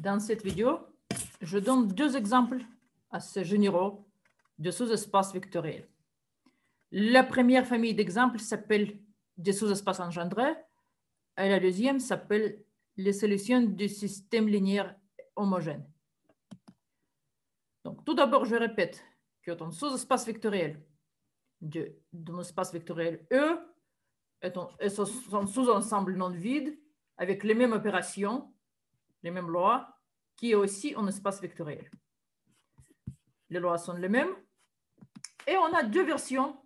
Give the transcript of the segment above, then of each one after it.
Dans cette vidéo, je donne deux exemples assez généraux de sous-espaces vectoriels. La première famille d'exemples s'appelle des sous-espaces engendrés et la deuxième s'appelle les solutions du système linéaire homogène. Donc, tout d'abord, je répète que ton sous-espace vectoriel d'un espace vectoriel E est un sous-ensemble non vide avec les mêmes opérations, les mêmes lois, qui est aussi un espace vectoriel. Les lois sont les mêmes. Et on a deux versions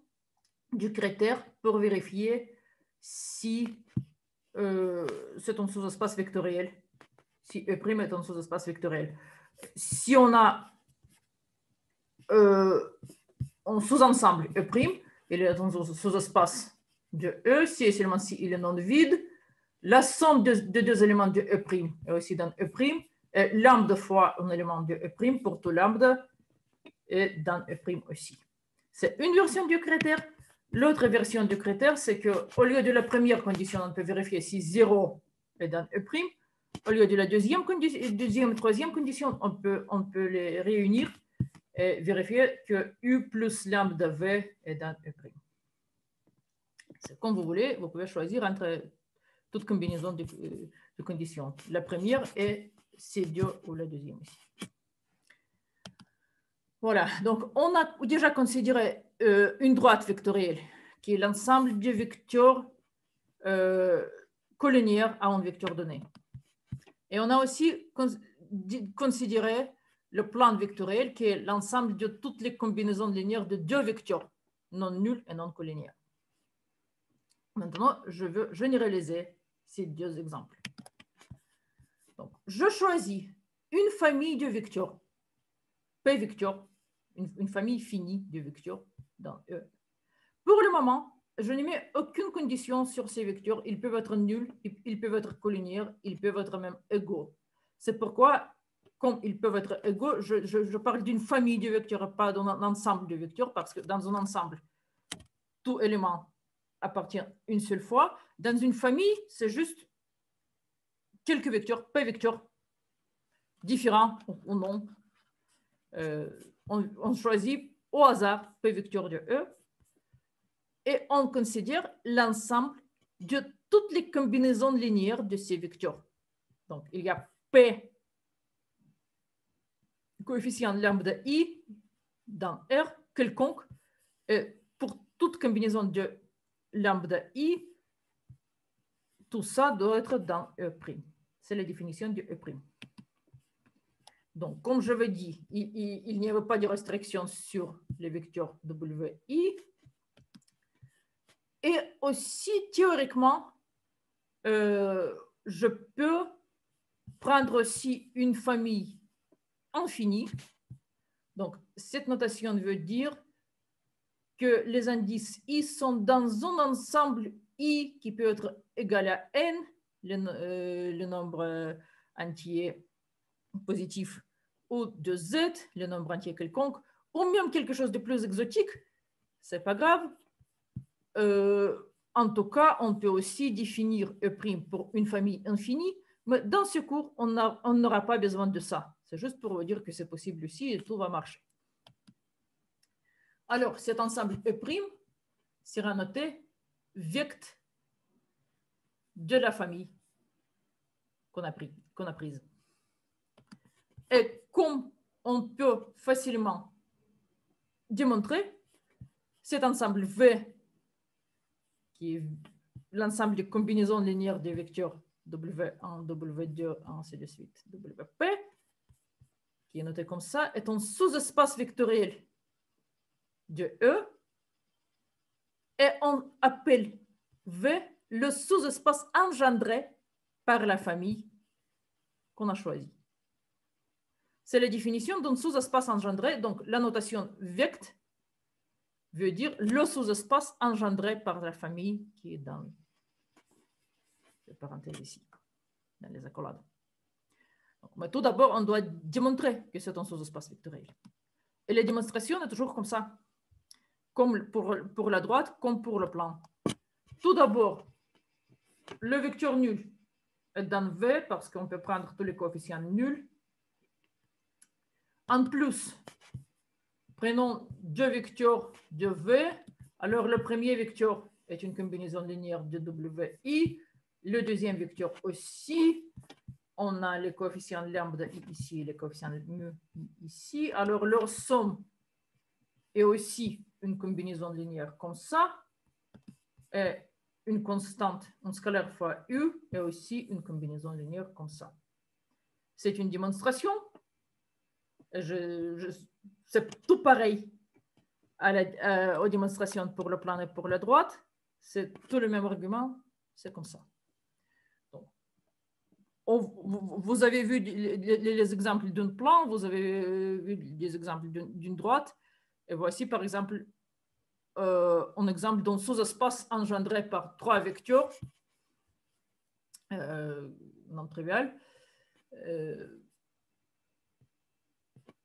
du critère pour vérifier si c'est un sous-espace vectoriel, si E' est un sous-espace vectoriel. Si on a un sous-ensemble E', il est un sous-espace de E, si et seulement si il est non vide, la somme de deux éléments de E' est aussi dans E', et lambda fois un élément de E' pour tout lambda est dans E' aussi. C'est une version du critère. L'autre version du critère, c'est qu'au lieu de la première condition, on peut vérifier si 0 est dans E'. Au lieu de la deuxième et troisième condition, on peut les réunir et vérifier que U plus lambda V est dans E'. C'est comme vous voulez, vous pouvez choisir entre toute combinaison de conditions. La première est C2 ou la deuxième ici. Voilà, donc on a déjà considéré une droite vectorielle qui est l'ensemble des vecteurs collinéaires à un vecteur donné. Et on a aussi considéré le plan vectoriel qui est l'ensemble de toutes les combinaisons linéaires de deux vecteurs non nuls et non collinéaires. Maintenant, je veux généraliser ces deux exemples. Donc, je choisis une famille de vecteurs, P vecteurs, une famille finie de vecteurs dans E. Pour le moment, je ne mets aucune condition sur ces vecteurs. Ils peuvent être nuls, ils peuvent être collinéaires, ils peuvent être même égaux. C'est pourquoi, comme ils peuvent être égaux, je parle d'une famille de vecteurs, pas d'un ensemble de vecteurs, parce que dans un ensemble, tout élément appartient une seule fois. Dans une famille, c'est juste quelques vecteurs, P vecteurs, différents ou non. On choisit au hasard P vecteurs de E et on considère l'ensemble de toutes les combinaisons linéaires de ces vecteurs. Donc, il y a P coefficient lambda I dans R quelconque. Et pour toute combinaison de lambda I, tout ça doit être dans E'. C'est la définition de E'. Donc, comme je vous dis, il n'y avait pas de restriction sur les vecteurs WI. Et aussi, théoriquement, je peux prendre aussi une famille infinie. Donc, cette notation veut dire que les indices I sont dans un ensemble I qui peut être égal à N, le nombre entier positif, ou de Z, le nombre entier quelconque, ou même quelque chose de plus exotique, c'est pas grave. En tout cas, on peut aussi définir E' pour une famille infinie, mais dans ce cours, on n'aura pas besoin de ça. C'est juste pour vous dire que c'est possible aussi et tout va marcher. Alors, cet ensemble E' sera noté vect de la famille qu'on a prise. Et comme on peut facilement démontrer, cet ensemble V, qui est l'ensemble des combinaisons linéaires des vecteurs W1, W2, ainsi de suite, WP, qui est noté comme ça, est un sous-espace vectoriel de E, et on appelle V le sous-espace engendré par la famille qu'on a choisie. C'est la définition d'un sous-espace engendré. Donc, la notation vect veut dire le sous-espace engendré par la famille qui est dans les parenthèses ici, dans les accolades. Donc, mais tout d'abord, on doit démontrer que c'est un sous-espace vectoriel. Et la démonstration est toujours comme ça, comme pour la droite, comme pour le plan. Tout d'abord, le vecteur nul dans V parce qu'on peut prendre tous les coefficients nuls. En plus, prenons deux vecteurs de V. Alors, le premier vecteur est une combinaison linéaire de WI. Le deuxième vecteur aussi. On a les coefficients lambda ici et les coefficients mu ici. Alors, leur somme est aussi une combinaison linéaire comme ça. Et une constante, un scalaire fois U, est aussi une combinaison linéaire comme ça. C'est une démonstration. C'est tout pareil aux démonstrations pour le plan et pour la droite. C'est tout le même argument. C'est comme ça. Donc, vous avez vu les exemples d'un plan, vous avez vu des exemples d'une droite. Et voici, par exemple, un exemple d'un sous-espace engendré par trois vecteurs non trivial.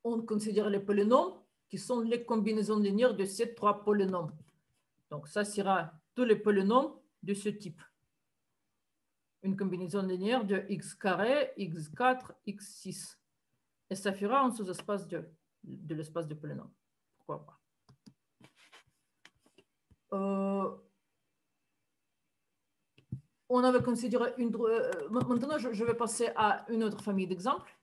On considère les polynômes qui sont les combinaisons linéaires de ces trois polynômes. Donc, ça sera tous les polynômes de ce type. Une combinaison linéaire de x carré, x4, x6. Et ça fera un sous-espace de l'espace de polynômes. Pourquoi pas? On avait considéré une... maintenant, je vais passer à une autre famille d'exemples.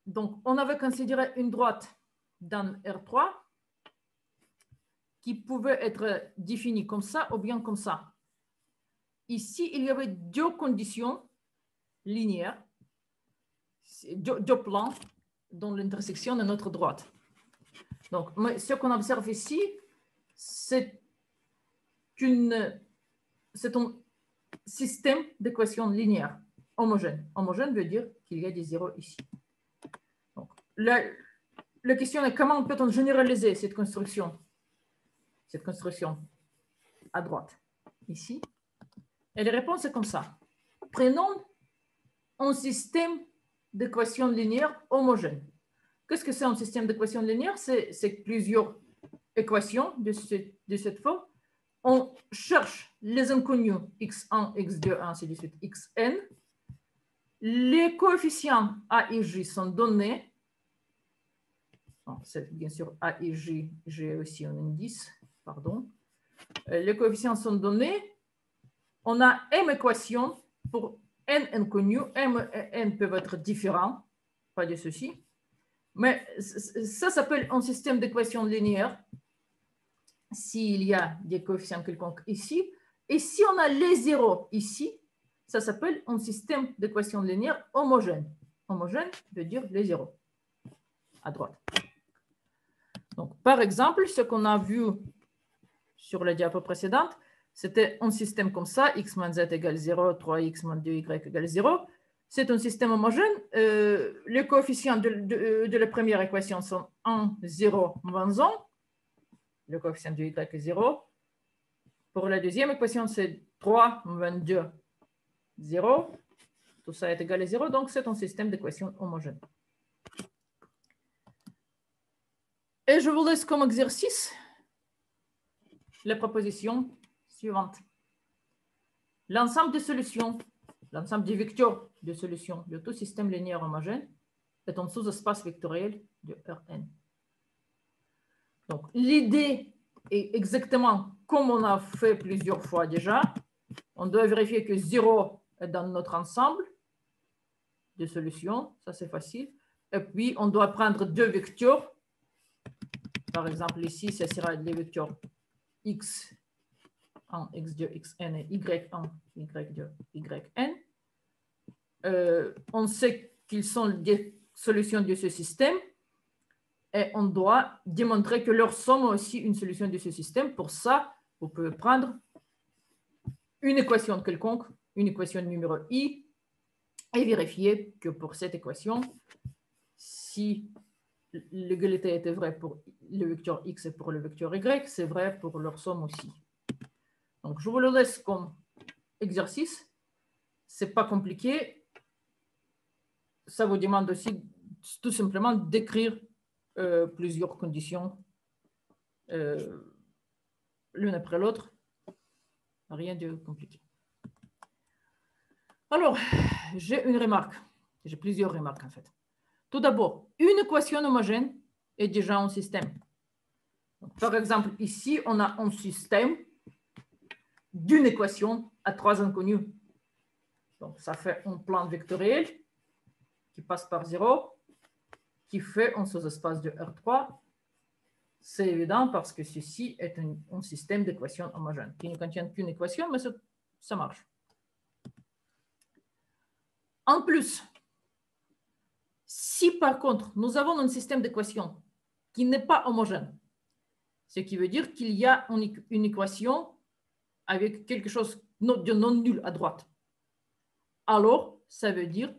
Donc, on avait considéré une droite dans R3 qui pouvait être définie comme ça ou bien comme ça. Ici, il y avait deux conditions linéaires, deux plans dans l'intersection de notre droite. Donc, ce qu'on observe ici, c'est un système d'équations linéaires homogène. Homogène veut dire qu'il y a des zéros ici. Donc, la question est comment peut-on généraliser cette construction à droite, ici. Et la réponse est comme ça. Prenons un système d'équations linéaires homogènes. Qu'est-ce que c'est un système d'équations linéaires? C'est plusieurs équations de cette forme. On cherche les inconnus x1, x2, ainsi de suite, xn. Les coefficients a et j sont donnés. C'est bien sûr a et j, j'ai aussi un indice, pardon. Les coefficients sont donnés. On a m équations pour n inconnus. M et n peuvent être différents, pas de souci. Mais ça s'appelle un système d'équations linéaires s'il y a des coefficients quelconques ici. Et si on a les zéros ici, ça s'appelle un système d'équations linéaires homogène. Homogène veut dire les zéros à droite. Donc, par exemple, ce qu'on a vu sur la diapo précédente, c'était un système comme ça, x moins z égale 0, 3x moins 2y égale 0. C'est un système homogène. Les coefficients de la première équation sont 1, 0, moins 1. Le coefficient de y est 0. Pour la deuxième équation, c'est 3, moins 2, 0. Tout ça est égal à 0, donc c'est un système d'équations homogène. Et je vous laisse comme exercice les propositions suivantes. L'ensemble des solutions, l'ensemble des vecteurs de solutions de tout système linéaire homogène est un sous-espace vectoriel de Rn. Donc, l'idée est exactement comme on a fait plusieurs fois déjà. On doit vérifier que 0 est dans notre ensemble de solutions. Ça, c'est facile. Et puis, on doit prendre deux vecteurs. Par exemple, ici, ce sera les vecteurs x1, x2, xn et y1, y2, yn. On sait qu'ils sont des solutions de ce système. Et on doit démontrer que leur somme est aussi une solution de ce système. Pour ça, vous pouvez prendre une équation quelconque, une équation numéro i, et vérifier que pour cette équation, si l'égalité était vraie pour le vecteur x et pour le vecteur y, c'est vrai pour leur somme aussi. Donc, je vous le laisse comme exercice. Ce n'est pas compliqué. Ça vous demande aussi tout simplement d'écrire plusieurs conditions l'une après l'autre. Rien de compliqué. Alors, j'ai une remarque. J'ai plusieurs remarques en fait. Tout d'abord, une équation homogène est déjà un système. Donc, par exemple, ici, on a un système d'une équation à 3 inconnus. Donc, ça fait un plan vectoriel qui passe par 0, qui fait un sous-espace de R3. C'est évident parce que ceci est un système d'équations homogènes qui ne contient qu'une équation, mais ça marche. En plus, si par contre, nous avons un système d'équations qui n'est pas homogène, ce qui veut dire qu'il y a une équation avec quelque chose de non nul à droite, alors ça veut dire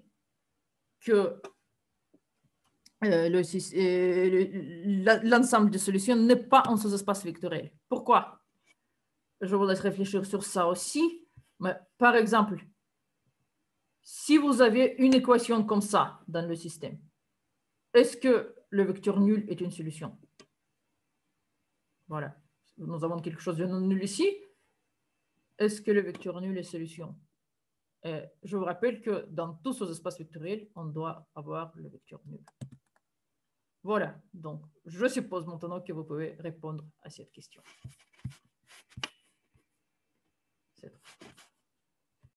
que l'ensemble des solutions n'est pas un sous-espace vectoriel. Pourquoi? Je vous laisse réfléchir sur ça aussi. Mais par exemple, si vous avez une équation comme ça dans le système, est-ce que le vecteur nul est une solution? Voilà. Nous avons quelque chose de non nul ici. Est-ce que le vecteur nul est solution? Je vous rappelle que dans tous ces espaces vectoriels, on doit avoir le vecteur nul. Voilà. Donc, je suppose maintenant que vous pouvez répondre à cette question.